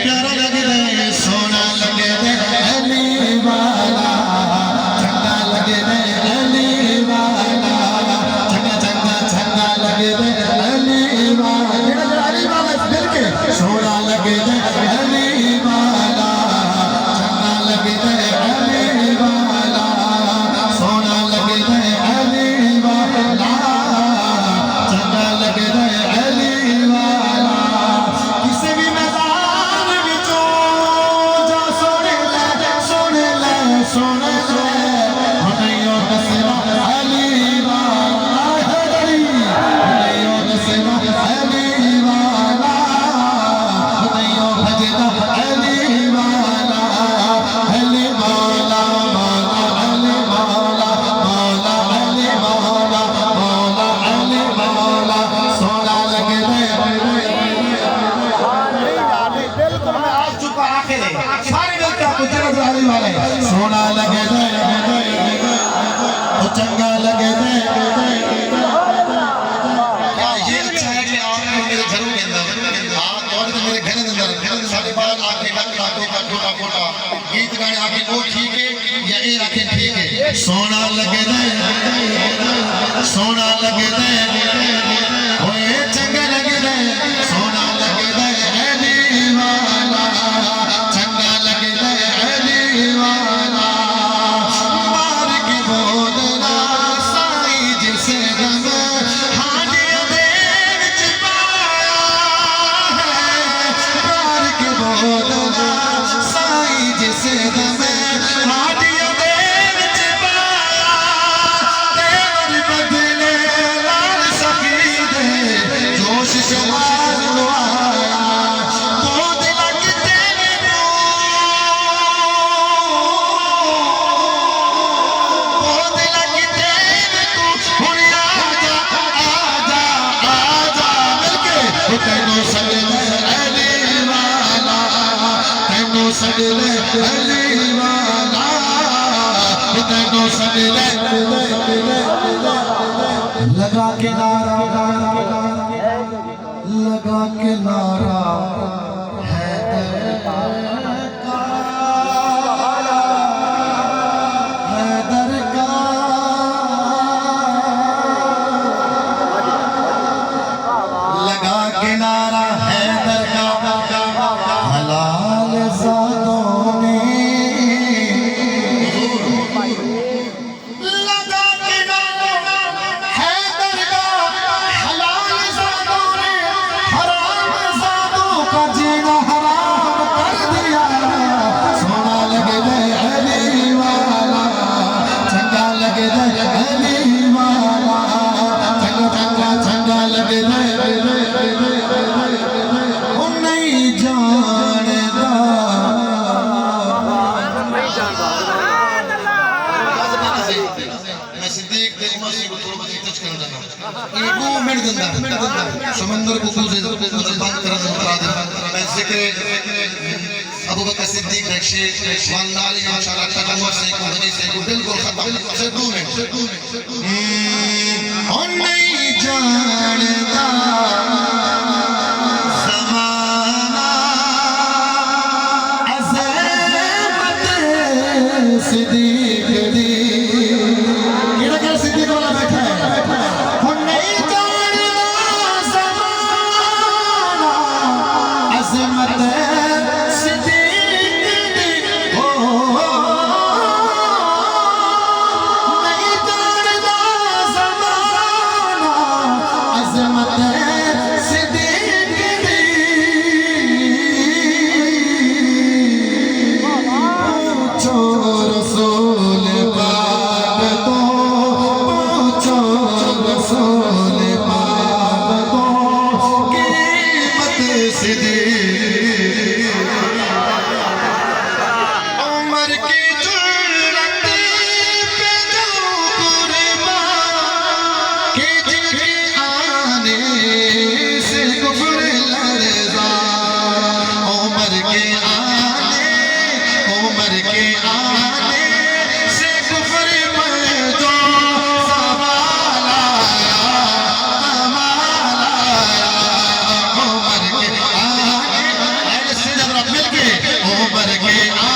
प्यारा लग दे सोना लगे दे अली वाला चंगा लगे दे अली वाला चंगा चंगा चंगा लगे दे अली वाला अली वाला दिल के सोना लगे दे अली वाला चंगा लगे दे अली वाला सोना लगे दे अली वाला चंगा लगे दे अली वाला किसी भी मैदान विचों जा सोने ले हुनैयो दसवा अली वाला हुनैयो दसवा अली वाला हुनैयो भजदा अली वाला अली मौला मौला अली मौला मौला अली मौला मौला अली मौला सोना लगे दे बिल्कुल मैं आ चुका आखिर सारे लोग क्या कुछ अली वाले सोना लगे दे चंगा लगे दे क्या ये अच्छा है कि आप मेरे घरों के अंदर आप और मेरे घर के अंदर सारे बात आके डंका टोका टोका फोटा गीत गाने आके वो ठीक है या ये आके ठीक है सोना लगे दे सोना लगे दे ओए चंगा लगे दे सोना लगे दे अली वाला चंगा लगे दे अली वाला मार के बोलना साई जिसे गम हाजिया दे विच पाया है मार के बोलना साई जिसे गम हाजिया दे विच पाया तेरे बदले लाल सकी दे जोश शमाल लुआया तो दिल किते वो दिल किते तू हुण आजा आजा आजा मिलके तैनू सद ले अली वाला तैनू सद ले अली वाला तैनू सद ले लगा के नारा लगा के नारा हैदर का हैदर का लगा के नारा हैदर का हलाल ज़ादों ने लगा के नारा हैदर का हलाल ज़ादों ने हराम ज़ादों का जीना हराम कर दिया सोना लगे दे अली वाला चंगा लगे दे अली वाला चंगा चंगा चंगा लगे दे ओ नहीं जानदा मैं सिद्दीक ते उमर से थोड़ा बहुत टच करना चाहता हूं ये 2 मिनट दंदा समंदर को कुछ बंद कर मैं जिक्र अबू बकर सिद्दीक रक्षे वाली इंशाल्लाह तकव्वुर से को हदीस से बिल्कुल खत्म से 2 मिनट ओ नहीं जानदा ज़माना अज़मत सिद्दीक दी केड़ा सिद्दीक वाला बैठा है ओ नहीं जानदा ज़माना अज़मत सिद्दीक दी ओ नहीं जानदा ज़माना अज़मत सिद्दीक दी पूछो रसूल पाक तो पूछो रसूल पाक तो कीमत सिद्दीक उमर की जुर्रत पे जाऊं कुर्बान कि जिनके आने से कुफ्र लरज़ा उमर के आने से कुफ्र पर जो सवाल आया कमाल आया उमर के आने उम्र के